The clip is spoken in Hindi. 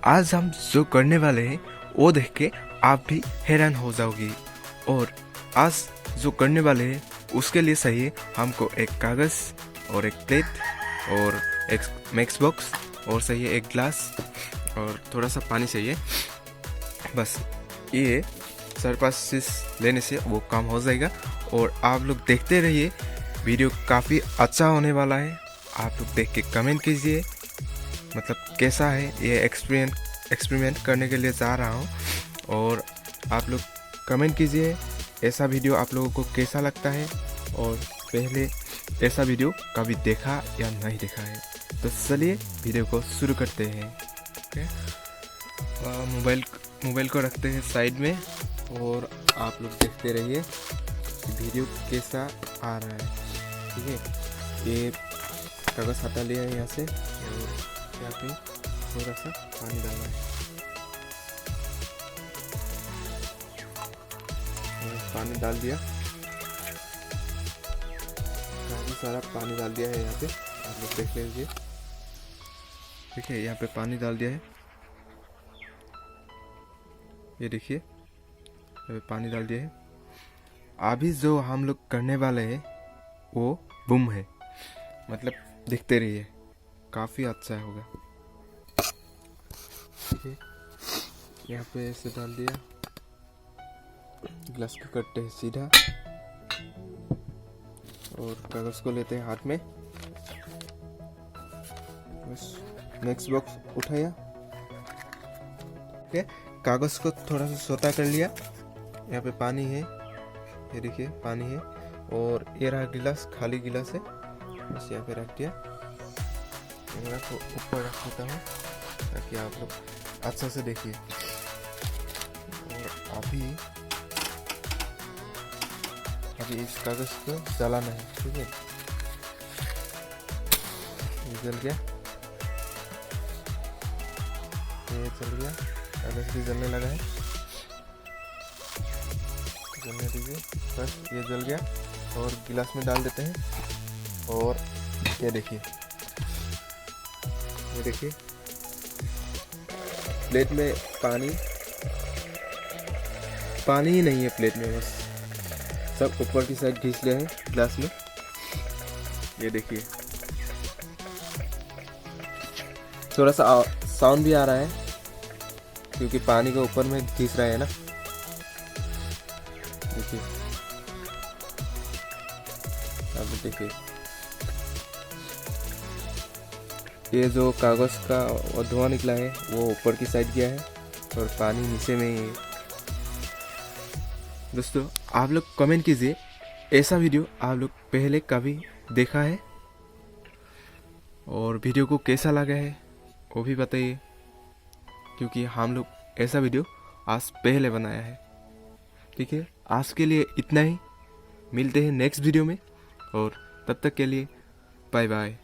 आज हम जो करने वाले हैं वो देख के आप भी हैरान हो जाओगी। और आज जो करने वाले हैं उसके लिए चाहिए हमको एक कागज़ और एक प्लेट और एक मैक्स बॉक्स और चाहिए एक ग्लास और थोड़ा सा पानी चाहिए। बस ये 4-5 चीज़ लेने से वो काम हो जाएगा। और आप लोग देखते रहिए, वीडियो काफ़ी अच्छा होने वाला है। आप लोग देख के कमेंट कीजिए मतलब कैसा है ये एक्सपेरिमेंट करने के लिए जा रहा हूँ। और आप लोग कमेंट कीजिए ऐसा वीडियो आप लोगों को कैसा लगता है और पहले ऐसा वीडियो कभी देखा या नहीं देखा है। तो चलिए वीडियो को शुरू करते हैं। ओके, मोबाइल को रखते हैं साइड में और आप लोग देखते रहिए कि वीडियो कैसा आ रहा है। ठीक है, ये कागज़ हटा लिया है यहाँ से और यहाँ पे थोड़ा सा पानी डालना है। पानी डाल दिया, काफ़ी सारा पानी डाल दिया है यहाँ पे, आप लोग देख लीजिए। ठीक है, यहाँ पे पानी डाल दिया है, ये देखिए यहाँ पे पानी डाल दिया है। अभी जो हम लोग करने वाले हैं वो बूम है, मतलब देखते रहिए काफ़ी अच्छा होगा। ठीक है, यहाँ पे ऐसे डाल दिया, ग्लास को करते हैं सीधा और कागज़ को लेते हैं हाथ में। बस नेक्स्ट बॉक्स उठाया, ठीक है, कागज़ को थोड़ा सा छोटा कर लिया। यहाँ पे पानी है, ये देखिए पानी है और ये रहा गिलास, खाली गिलास है, बस यहाँ पे रख दिया। कैमरा को ऊपर रख देता हूँ ताकि आप लोग अच्छा से देखिए। और अभी इस कागज़ को जलाना है। ठीक है, ये जल गया, ये जल गया, कागज़ भी जलने लगा है, जलने दीजिए। बस ये जल गया और गिलास में डाल देते हैं। और ये देखिए प्लेट में पानी ही नहीं है प्लेट में, बस सब ऊपर की साइड घिस लिया है ग्लास में। ये देखिए थोड़ा सा साउंड भी आ रहा है क्योंकि पानी के ऊपर में घिस रहा है ना। देखिए अब देखिए ये जो कागज़ का धुआं निकला है वो ऊपर की साइड गया है और पानी नीचे में ही है। दोस्तों आप लोग कमेंट कीजिए ऐसा वीडियो आप लोग पहले कभी देखा है और वीडियो को कैसा लगा है वो भी बताइए, क्योंकि हम लोग ऐसा वीडियो आज पहले बनाया है। ठीक है, आज के लिए इतना ही, मिलते हैं नेक्स्ट वीडियो में और तब तक के लिए बाय बाय।